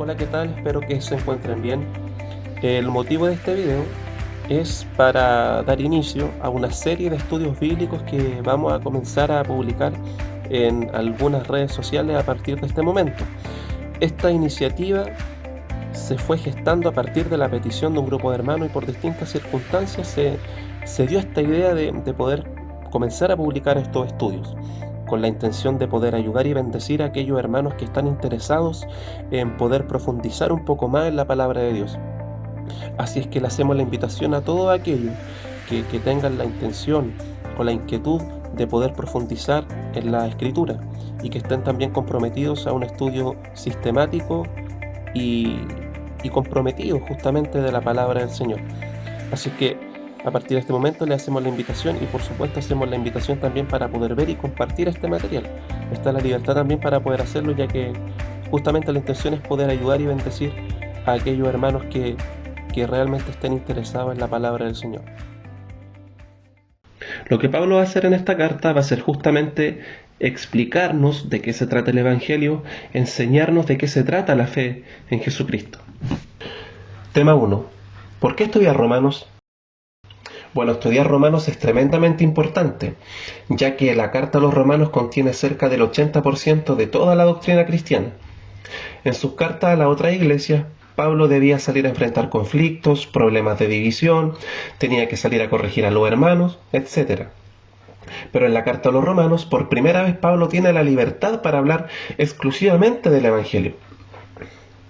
Hola, ¿qué tal? Espero que se encuentren bien. El motivo de este video es para dar inicio a una serie de estudios bíblicos que vamos a comenzar a publicar en algunas redes sociales a partir de este momento. Esta iniciativa se fue gestando a partir de la petición de un grupo de hermanos y por distintas circunstancias se dio esta idea de poder comenzar a publicar estos estudios, con la intención de poder ayudar y bendecir a aquellos hermanos que están interesados en poder profundizar un poco más en la palabra de Dios. Así es que le hacemos la invitación a todos aquellos que tengan la intención o la inquietud de poder profundizar en la escritura y que estén también comprometidos a un estudio sistemático y, y comprometidos justamente de la palabra del Señor. Así que a partir de este momento le hacemos la invitación y por supuesto hacemos la invitación también para poder ver y compartir este material. Está la libertad también para poder hacerlo, ya que justamente la intención es poder ayudar y bendecir a aquellos hermanos que realmente estén interesados en la palabra del Señor. Lo que Pablo va a hacer en esta carta va a ser justamente explicarnos de qué se trata el Evangelio, enseñarnos de qué se trata la fe en Jesucristo. Tema 1. ¿Por qué estudiar Romanos? Bueno, estudiar Romanos es tremendamente importante, ya que la carta a los Romanos contiene cerca del 80% de toda la doctrina cristiana. En sus cartas a la otra iglesia, Pablo debía salir a enfrentar conflictos, problemas de división, tenía que salir a corregir a los hermanos, etc. Pero en la carta a los Romanos, por primera vez Pablo tiene la libertad para hablar exclusivamente del Evangelio.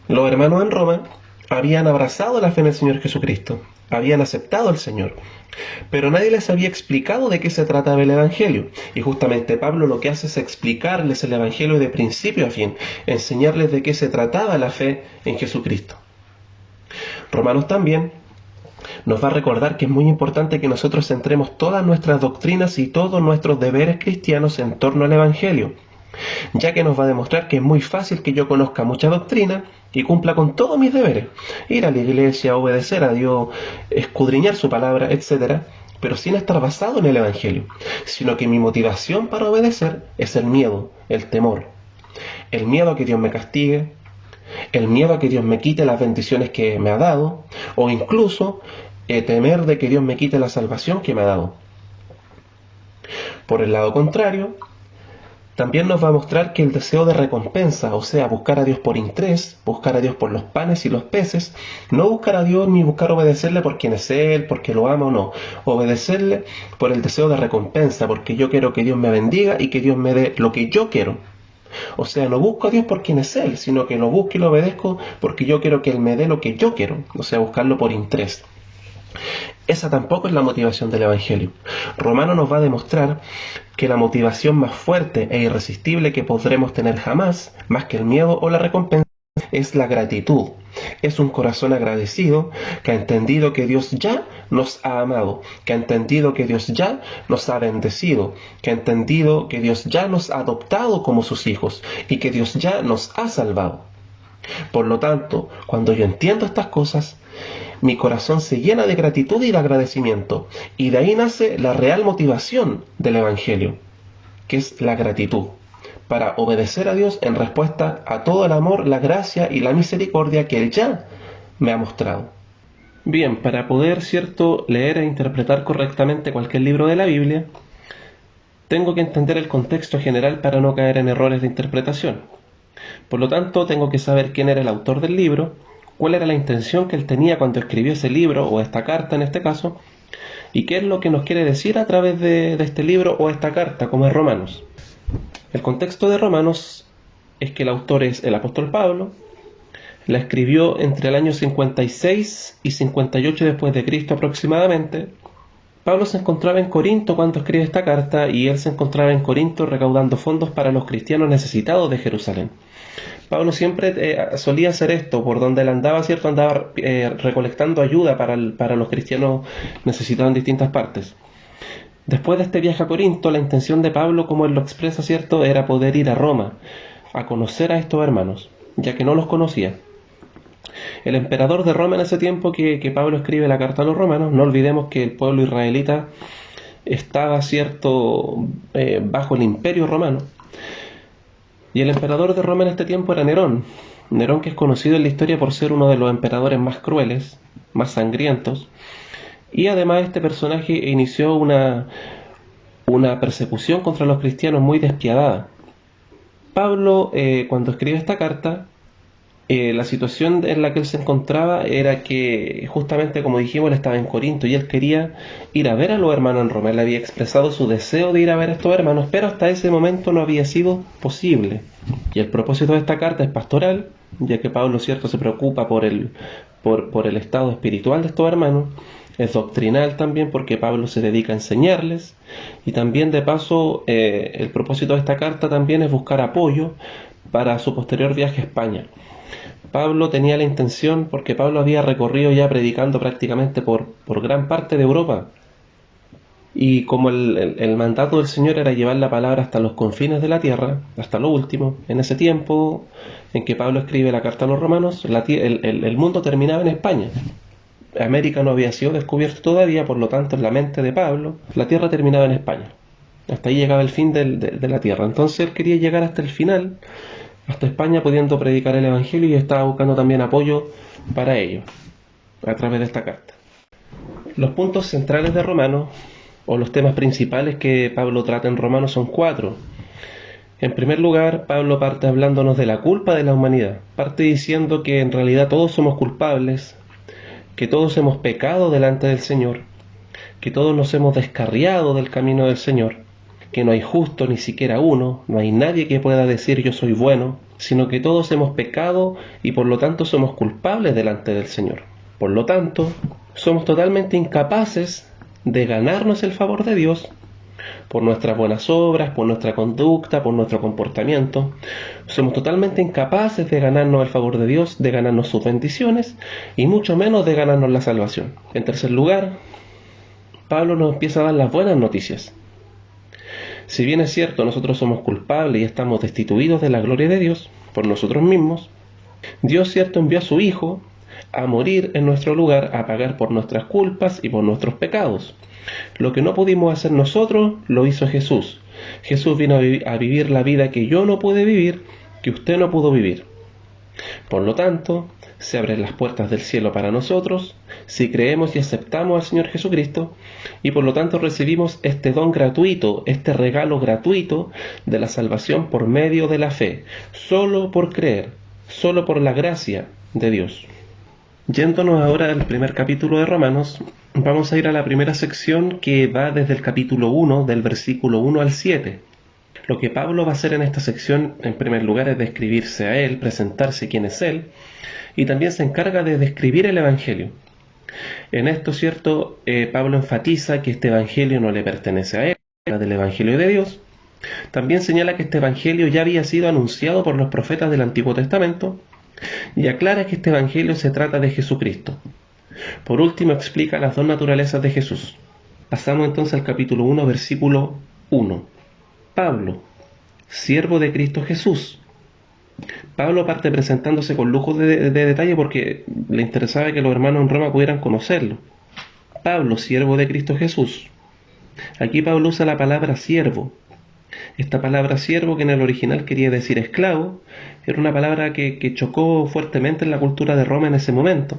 Los hermanos en Roma habían abrazado la fe en el Señor Jesucristo, habían aceptado al Señor, pero nadie les había explicado de qué se trataba el Evangelio, y justamente Pablo lo que hace es explicarles el Evangelio de principio a fin, enseñarles de qué se trataba la fe en Jesucristo. Romanos también nos va a recordar que es muy importante que nosotros centremos todas nuestras doctrinas y todos nuestros deberes cristianos en torno al Evangelio, ya que nos va a demostrar que es muy fácil que yo conozca mucha doctrina y cumpla con todos mis deberes, ir a la iglesia, obedecer a Dios, escudriñar su palabra, etc., pero sin estar basado en el Evangelio, sino que mi motivación para obedecer es el miedo, el temor, el miedo a que Dios me castigue, el miedo a que Dios me quite las bendiciones que me ha dado, o incluso temer de que Dios me quite la salvación que me ha dado. Por el lado contrario, también nos va a mostrar que el deseo de recompensa, o sea, buscar a Dios por interés, buscar a Dios por los panes y los peces, no buscar a Dios ni buscar obedecerle por quien es Él, porque lo ama o no, obedecerle por el deseo de recompensa, porque yo quiero que Dios me bendiga y que Dios me dé lo que yo quiero. O sea, no busco a Dios por quien es Él, sino que lo busco y lo obedezco porque yo quiero que Él me dé lo que yo quiero, o sea, buscarlo por interés. Esa tampoco es la motivación del Evangelio. Romano nos va a demostrar que la motivación más fuerte e irresistible que podremos tener jamás, más que el miedo o la recompensa, es la gratitud. Es un corazón agradecido que ha entendido que Dios ya nos ha amado, que ha entendido que Dios ya nos ha bendecido, que ha entendido que Dios ya nos ha adoptado como sus hijos y que Dios ya nos ha salvado. Por lo tanto, cuando yo entiendo estas cosas, mi corazón se llena de gratitud y de agradecimiento, y de ahí nace la real motivación del Evangelio, que es la gratitud, para obedecer a Dios en respuesta a todo el amor, la gracia y la misericordia que Él ya me ha mostrado. Bien, para poder, leer e interpretar correctamente cualquier libro de la Biblia, tengo que entender el contexto general para no caer en errores de interpretación. Por lo tanto, tengo que saber quién era el autor del libro, cuál era la intención que él tenía cuando escribió ese libro, o esta carta en este caso, y qué es lo que nos quiere decir a través de este libro o esta carta, como es Romanos. El contexto de Romanos es que el autor es el apóstol Pablo, la escribió entre el año 56 y 58 después de Cristo aproximadamente. Pablo se encontraba en Corinto cuando escribe esta carta y él se encontraba en Corinto recaudando fondos para los cristianos necesitados de Jerusalén. Pablo siempre solía hacer esto, por donde él andaba, andaba recolectando ayuda para los cristianos necesitados en distintas partes. Después de este viaje a Corinto, la intención de Pablo, como él lo expresa, era poder ir a Roma, a conocer a estos hermanos, ya que no los conocía. El emperador de Roma en ese tiempo que Pablo escribe la carta a los romanos, no olvidemos que el pueblo israelita estaba, bajo el imperio romano. Y el emperador de Roma en este tiempo era Nerón. Nerón, que es conocido en la historia por ser uno de los emperadores más crueles, más sangrientos, y además este personaje inició una persecución contra los cristianos muy despiadada. Pablo, cuando escribe esta carta, la situación en la que él se encontraba era que, justamente como dijimos, él estaba en Corinto y él quería ir a ver a los hermanos en Roma. Él había expresado su deseo de ir a ver a estos hermanos, pero hasta ese momento no había sido posible. Y el propósito de esta carta es pastoral, ya que Pablo, cierto, se preocupa por el estado espiritual de estos hermanos. Es doctrinal también, porque Pablo se dedica a enseñarles, y también de paso el propósito de esta carta también es buscar apoyo para su posterior viaje a España. Pablo tenía la intención, porque Pablo había recorrido ya predicando prácticamente por gran parte de Europa, y como el mandato del Señor era llevar la palabra hasta los confines de la tierra, hasta lo último, en ese tiempo en que Pablo escribe la carta a los romanos, el mundo terminaba en España. América no había sido descubierto todavía, por lo tanto en la mente de Pablo la tierra terminaba en España. Hasta ahí llegaba el fin de la tierra. Entonces él quería llegar hasta el final, hasta España, pudiendo predicar el Evangelio, y estaba buscando también apoyo para ello a través de esta carta. Los puntos centrales de Romanos, o los temas principales que Pablo trata en Romanos, son 4. En primer lugar, Pablo parte hablándonos de la culpa de la humanidad. Parte diciendo que en realidad todos somos culpables, que todos hemos pecado delante del Señor, que todos nos hemos descarriado del camino del Señor, que no hay justo ni siquiera uno, no hay nadie que pueda decir yo soy bueno, sino que todos hemos pecado y por lo tanto somos culpables delante del Señor. Por lo tanto, somos totalmente incapaces de ganarnos el favor de Dios por nuestras buenas obras, por nuestra conducta, por nuestro comportamiento. Somos totalmente incapaces de ganarnos el favor de Dios, de ganarnos sus bendiciones, y mucho menos de ganarnos la salvación. En tercer lugar, Pablo nos empieza a dar las buenas noticias. Si bien es cierto, nosotros somos culpables y estamos destituidos de la gloria de Dios por nosotros mismos, Dios, cierto, envió a su Hijo a morir en nuestro lugar, a pagar por nuestras culpas y por nuestros pecados. Lo que no pudimos hacer nosotros, lo hizo Jesús. Jesús vino a vivir la vida que yo no pude vivir, que usted no pudo vivir. Por lo tanto, se abren las puertas del cielo para nosotros, si creemos y aceptamos al Señor Jesucristo, y por lo tanto recibimos este don gratuito, este regalo gratuito de la salvación por medio de la fe, solo por creer, solo por la gracia de Dios. Yéndonos ahora al primer capítulo de Romanos, vamos a ir a la primera sección, que va desde el capítulo 1, del versículo 1 al 7. Lo que Pablo va a hacer en esta sección, en primer lugar, es describirse a él, presentarse quién es él, y también se encarga de describir el Evangelio. En esto, cierto, Pablo enfatiza que este Evangelio no le pertenece a él, es del Evangelio de Dios. También señala que este Evangelio ya había sido anunciado por los profetas del Antiguo Testamento, y aclara que este Evangelio se trata de Jesucristo. Por último, explica las dos naturalezas de Jesús. Pasamos entonces al capítulo 1, versículo 1. Pablo, siervo de Cristo Jesús. Pablo parte presentándose con lujo de detalle, porque le interesaba que los hermanos en Roma pudieran conocerlo. Pablo, siervo de Cristo Jesús. Aquí Pablo usa la palabra siervo. Esta palabra siervo, que en el original quería decir esclavo, era una palabra que chocó fuertemente en la cultura de Roma en ese momento.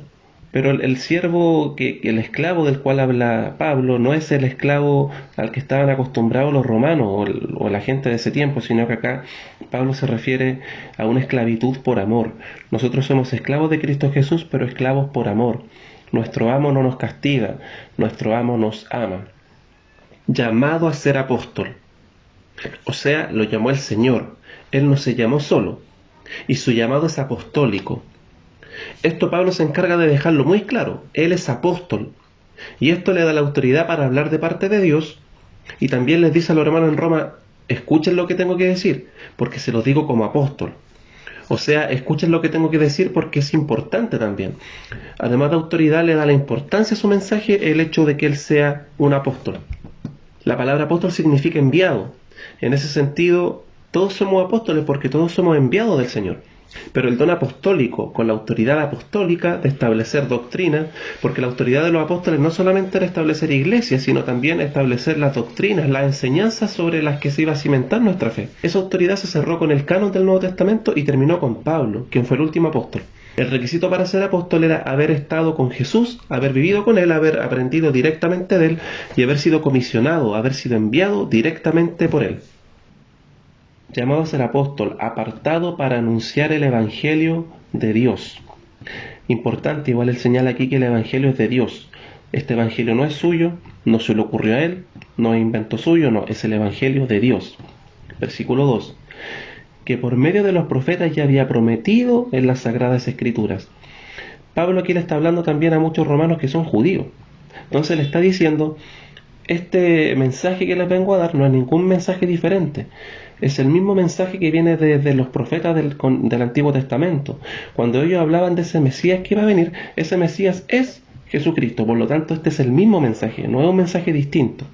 Pero el siervo, el esclavo del cual habla Pablo, no es el esclavo al que estaban acostumbrados los romanos o la gente de ese tiempo, sino que acá Pablo se refiere a una esclavitud por amor. Nosotros somos esclavos de Cristo Jesús, pero esclavos por amor. Nuestro amo no nos castiga, nuestro amo nos ama. Llamado a ser apóstol. O sea, lo llamó el Señor. Él no se llamó solo, y su llamado es apostólico. Esto Pablo se encarga de dejarlo muy claro. Él es apóstol, y esto le da la autoridad para hablar de parte de Dios, y también les dice a los hermanos en Roma: escuchen lo que tengo que decir, porque se los digo como apóstol. O sea, escuchen lo que tengo que decir porque es importante también. Además de autoridad, le da la importancia a su mensaje el hecho de que él sea un apóstol. La palabra apóstol significa enviado. En ese sentido, todos somos apóstoles porque todos somos enviados del Señor. Pero el don apostólico, con la autoridad apostólica de establecer doctrinas, porque la autoridad de los apóstoles no solamente era establecer iglesias, sino también establecer las doctrinas, las enseñanzas sobre las que se iba a cimentar nuestra fe. Esa autoridad se cerró con el canon del Nuevo Testamento y terminó con Pablo, quien fue el último apóstol. El requisito para ser apóstol era haber estado con Jesús, haber vivido con Él, haber aprendido directamente de Él y haber sido comisionado, haber sido enviado directamente por Él. Llamado a ser apóstol, apartado para anunciar el Evangelio de Dios. Importante, igual él señala aquí que el Evangelio es de Dios. Este Evangelio no es suyo, no se le ocurrió a él, no es invento suyo, no, es el Evangelio de Dios. Versículo 2. Que por medio de los profetas ya había prometido en las Sagradas Escrituras. Pablo aquí le está hablando también a muchos romanos que son judíos. Entonces le está diciendo, este mensaje que les vengo a dar no es ningún mensaje diferente. Es el mismo mensaje que viene desde los profetas del Antiguo Testamento. Cuando ellos hablaban de ese Mesías que iba a venir, ese Mesías es Jesucristo. Por lo tanto, este es el mismo mensaje, no es un mensaje distinto.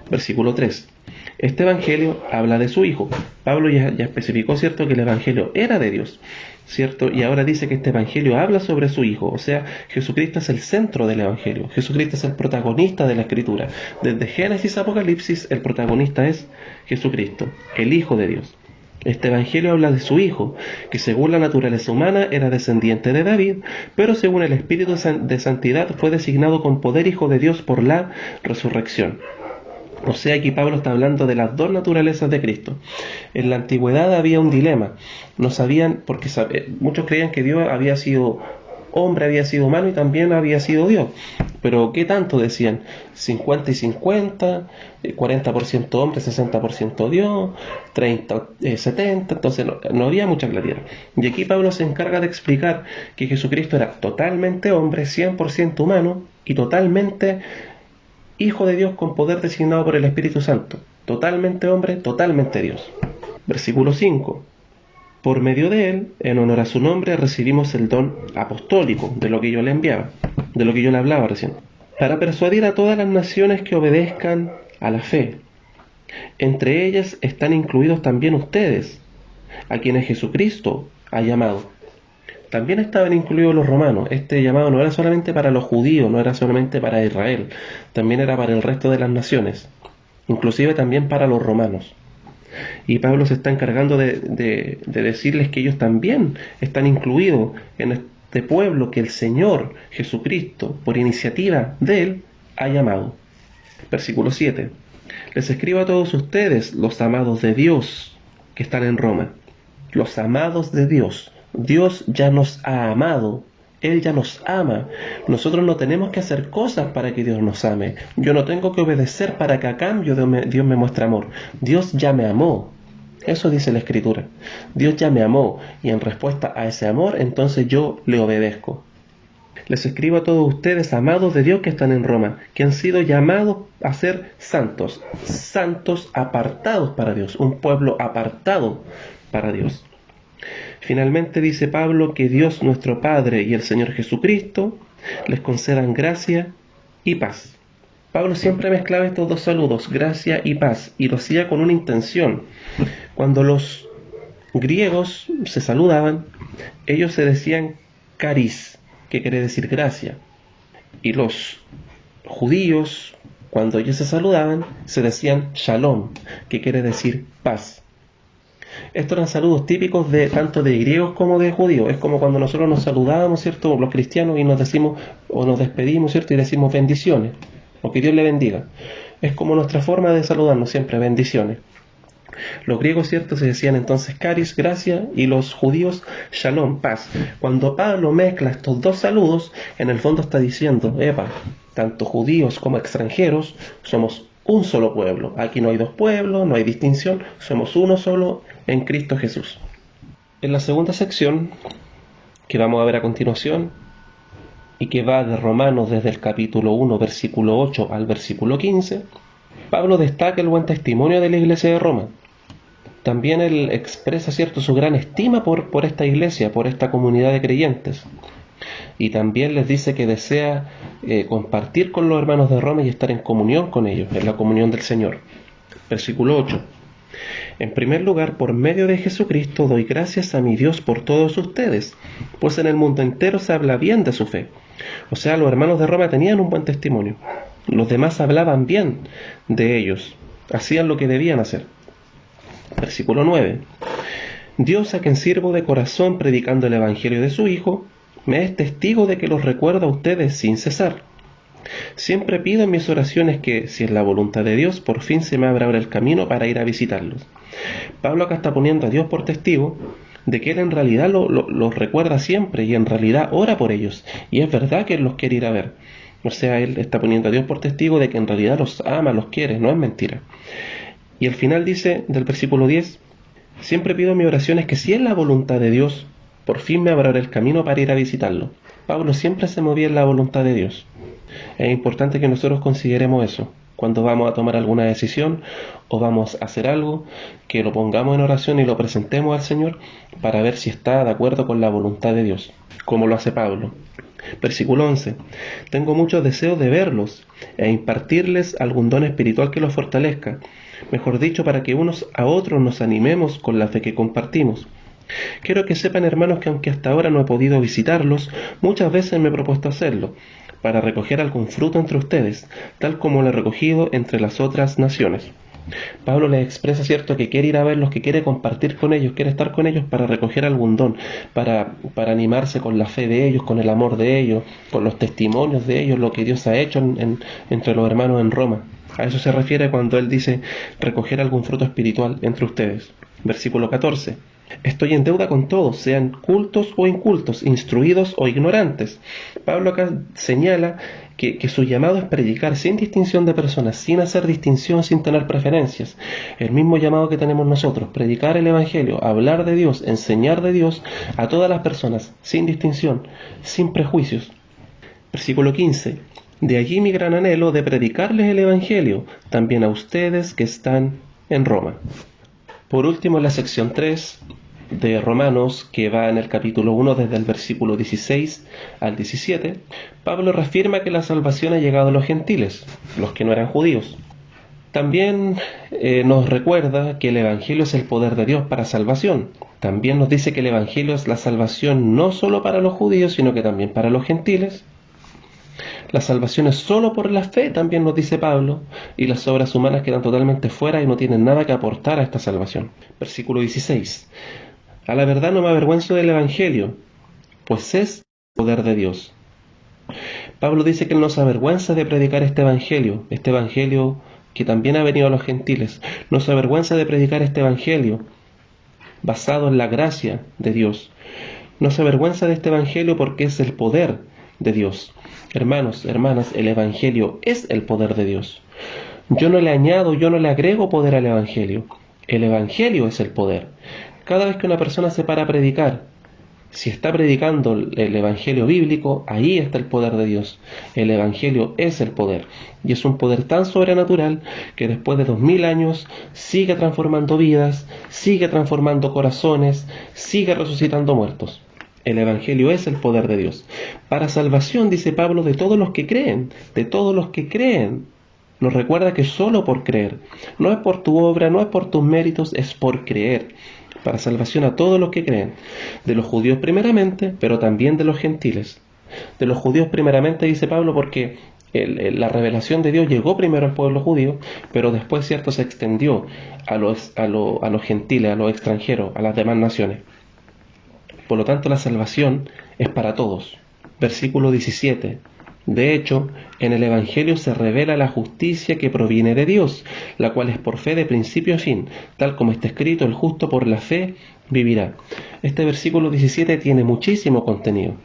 Versículo 3. Este Evangelio habla de su Hijo. Pablo ya especificó, ¿cierto?, que el Evangelio era de Dios, ¿cierto? Y ahora dice que este Evangelio habla sobre su Hijo. O sea, Jesucristo es el centro del Evangelio. Jesucristo es el protagonista de la Escritura. Desde Génesis a Apocalipsis, el protagonista es Jesucristo, el Hijo de Dios. Este Evangelio habla de su Hijo, que según la naturaleza humana era descendiente de David, pero según el Espíritu de Santidad fue designado con poder Hijo de Dios por la resurrección. O sea, aquí Pablo está hablando de las dos naturalezas de Cristo. En la antigüedad había un dilema. No sabían, porque muchos creían que Dios había sido hombre, había sido humano y también había sido Dios. Pero ¿qué tanto decían? 50 y 50, 40% hombre, 60% Dios, 30, 70, entonces no había mucha claridad. Y aquí Pablo se encarga de explicar que Jesucristo era totalmente hombre, 100% humano y totalmente Hijo de Dios con poder designado por el Espíritu Santo, totalmente hombre, totalmente Dios. Versículo 5. Por medio de él, en honor a su nombre, recibimos el don apostólico, de lo que yo le enviaba, de lo que yo le hablaba recién, para persuadir a todas las naciones que obedezcan a la fe. Entre ellas están incluidos también ustedes, a quienes Jesucristo ha llamado. También estaban incluidos los romanos. Este llamado no era solamente para los judíos, no era solamente para Israel, también era para el resto de las naciones, inclusive también para los romanos. Y Pablo se está encargando de decirles que ellos también están incluidos en este pueblo que el Señor Jesucristo, por iniciativa de Él, ha llamado. Versículo 7. Les escribo a todos ustedes, los amados de Dios, que están en Roma. Los amados de Dios. Dios ya nos ha amado, Él ya nos ama. Nosotros no tenemos que hacer cosas para que Dios nos ame. Yo no tengo que obedecer para que a cambio Dios me muestre amor. Dios ya me amó. Eso dice la Escritura. Dios ya me amó y en respuesta a ese amor, entonces yo le obedezco. Les escribo a todos ustedes, amados de Dios que están en Roma, que han sido llamados a ser santos, santos apartados para Dios, un pueblo apartado para Dios. Finalmente dice Pablo que Dios nuestro Padre y el Señor Jesucristo les concedan gracia y paz. Pablo siempre mezclaba estos dos saludos, gracia y paz, y lo hacía con una intención. Cuando los griegos se saludaban, ellos se decían caris, que quiere decir gracia, y los judíos, cuando ellos se saludaban, se decían shalom, que quiere decir paz. Estos eran saludos típicos de tanto de griegos como de judíos. Es como cuando nosotros nos saludábamos, ¿cierto?, los cristianos, y nos decimos o nos despedimos, ¿cierto?, y decimos bendiciones, o que Dios le bendiga. Es como nuestra forma de saludarnos siempre, bendiciones. Los griegos, ¿cierto?, se decían entonces caris, gracia, y los judíos shalom, paz. Cuando Pablo mezcla estos dos saludos, en el fondo está diciendo, tanto judíos como extranjeros somos un solo pueblo. Aquí no hay dos pueblos, no hay distinción, somos uno solo en Cristo Jesús. En la segunda sección, que vamos a ver a continuación, y que va de Romanos desde el capítulo 1, versículo 8 al versículo 15, Pablo destaca el buen testimonio de la iglesia de Roma. También él expresa, ¿cierto?, su gran estima por esta iglesia, por esta comunidad de creyentes. Y también les dice que desea compartir con los hermanos de Roma y estar en comunión con ellos, en la comunión del Señor. Versículo 8. En primer lugar, por medio de Jesucristo doy gracias a mi Dios por todos ustedes, pues en el mundo entero se habla bien de su fe. O sea, los hermanos de Roma tenían un buen testimonio. Los demás hablaban bien de ellos, hacían lo que debían hacer. Versículo 9. Dios, a quien sirvo de corazón predicando el Evangelio de su Hijo, me es testigo de que los recuerdo a ustedes sin cesar. Siempre pido en mis oraciones que, si es la voluntad de Dios, por fin se me abra ahora el camino para ir a visitarlos. Pablo acá está poniendo a Dios por testigo de que él en realidad los recuerda siempre y en realidad ora por ellos. Y es verdad que él los quiere ir a ver. O sea, él está poniendo a Dios por testigo de que en realidad los ama, los quiere, no es mentira. Y al final dice del versículo 10, siempre pido en mis oraciones que si es la voluntad de Dios, por fin me abra el camino para ir a visitarlo. Pablo siempre se movía en la voluntad de Dios. Es importante que nosotros consideremos eso. Cuando vamos a tomar alguna decisión o vamos a hacer algo, que lo pongamos en oración y lo presentemos al Señor para ver si está de acuerdo con la voluntad de Dios, como lo hace Pablo. Versículo 11. Tengo muchos deseos de verlos e impartirles algún don espiritual que los fortalezca, mejor dicho, para que unos a otros nos animemos con la fe que compartimos. Quiero que sepan, hermanos, que aunque hasta ahora no he podido visitarlos, muchas veces me he propuesto hacerlo, para recoger algún fruto entre ustedes, tal como lo he recogido entre las otras naciones. Pablo les expresa, cierto, que quiere ir a verlos, que quiere compartir con ellos, quiere estar con ellos para recoger algún don, para animarse con la fe de ellos, con el amor de ellos, con los testimonios de ellos, lo que Dios ha hecho entre los hermanos en Roma. A eso se refiere cuando él dice recoger algún fruto espiritual entre ustedes. Versículo 14. Estoy en deuda con todos, sean cultos o incultos, instruidos o ignorantes. Pablo acá señala que su llamado es predicar sin distinción de personas, sin hacer distinción, sin tener preferencias. El mismo llamado que tenemos nosotros, predicar el Evangelio, hablar de Dios, enseñar de Dios a todas las personas, sin distinción, sin prejuicios. Versículo 15. De allí mi gran anhelo de predicarles el Evangelio, también a ustedes que están en Roma. Por último, en la sección 3 de Romanos, que va en el capítulo 1 desde el versículo 16 al 17, Pablo reafirma que la salvación ha llegado a los gentiles, los que no eran judíos. También nos recuerda que el Evangelio es el poder de Dios para salvación. También nos dice que el Evangelio es la salvación no solo para los judíos, sino que también para los gentiles. La salvación es solo por la fe, también nos dice Pablo, y las obras humanas quedan totalmente fuera y no tienen nada que aportar a esta salvación. Versículo 16. A la verdad no me avergüenzo del Evangelio, pues es el poder de Dios. Pablo dice que él no se avergüenza de predicar este Evangelio que también ha venido a los gentiles. No se avergüenza de predicar este Evangelio basado en la gracia de Dios. No se avergüenza de este Evangelio porque es el poder de Dios. Hermanos, hermanas, el Evangelio es el poder de Dios. Yo no le añado, yo no le agrego poder al Evangelio. El Evangelio es el poder. Cada vez que una persona se para a predicar, si está predicando el Evangelio bíblico, ahí está el poder de Dios. El Evangelio es el poder. Y es un poder tan sobrenatural que después de 2000 años sigue transformando vidas, sigue transformando corazones, sigue resucitando muertos. El Evangelio es el poder de Dios. Para salvación, dice Pablo, de todos los que creen, de todos los que creen. Nos recuerda que solo por creer. No es por tu obra, no es por tus méritos, es por creer. Para salvación a todos los que creen. De los judíos primeramente, pero también de los gentiles. De los judíos primeramente, dice Pablo, porque la revelación de Dios llegó primero al pueblo judío, pero después, cierto, se extendió a los gentiles, a los extranjeros, a las demás naciones. Por lo tanto, la salvación es para todos. Versículo 17. De hecho, en el Evangelio se revela la justicia que proviene de Dios, la cual es por fe de principio a fin, tal como está escrito, el justo por la fe vivirá. Este versículo 17 tiene muchísimo contenido.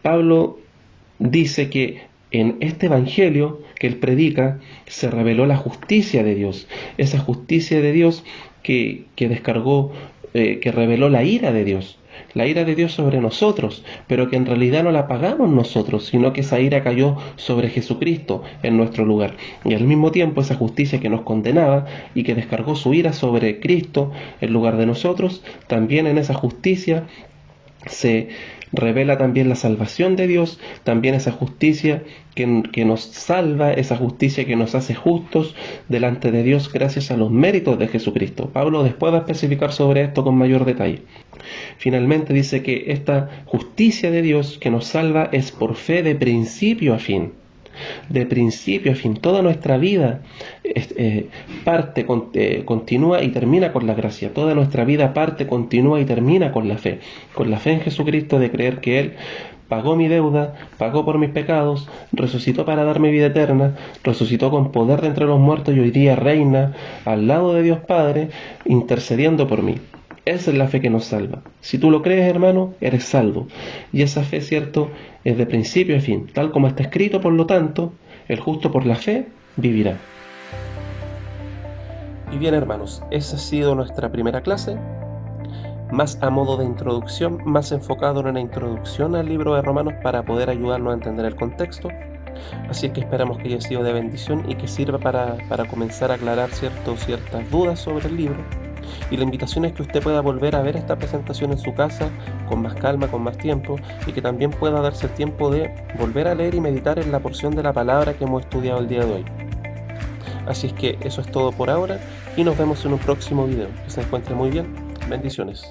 Pablo dice que en este Evangelio que él predica se reveló la justicia de Dios, esa justicia de Dios que descargó, que reveló la ira de Dios. La ira de Dios sobre nosotros, pero que en realidad no la pagamos nosotros, sino que esa ira cayó sobre Jesucristo en nuestro lugar. Y al mismo tiempo esa justicia que nos condenaba y que descargó su ira sobre Cristo en lugar de nosotros, también en esa justicia se revela también la salvación de Dios, también esa justicia que nos salva, esa justicia que nos hace justos delante de Dios gracias a los méritos de Jesucristo. Pablo después va a especificar sobre esto con mayor detalle. Finalmente dice que esta justicia de Dios que nos salva es por fe de principio a fin. De principio a fin, toda nuestra vida continúa y termina con la gracia. Toda nuestra vida parte, continúa y termina con la fe en Jesucristo, de creer que Él pagó mi deuda, pagó por mis pecados, resucitó para darme vida eterna, resucitó con poder de entre los muertos y hoy día reina al lado de Dios Padre, intercediendo por mí. Esa es la fe que nos salva. Si tú lo crees, hermano, eres salvo. Y esa fe, cierto, es de principio a fin. Tal como está escrito, por lo tanto, el justo por la fe vivirá. Y bien, hermanos, esa ha sido nuestra primera clase. Más a modo de introducción, más enfocado en una introducción al libro de Romanos para poder ayudarnos a entender el contexto. Así es que esperamos que haya sido de bendición y que sirva para comenzar a aclarar ciertas dudas sobre el libro. Y la invitación es que usted pueda volver a ver esta presentación en su casa con más calma, con más tiempo, y que también pueda darse el tiempo de volver a leer y meditar en la porción de la palabra que hemos estudiado el día de hoy. Así es que eso es todo por ahora y nos vemos en un próximo video. Que se encuentre muy bien. Bendiciones.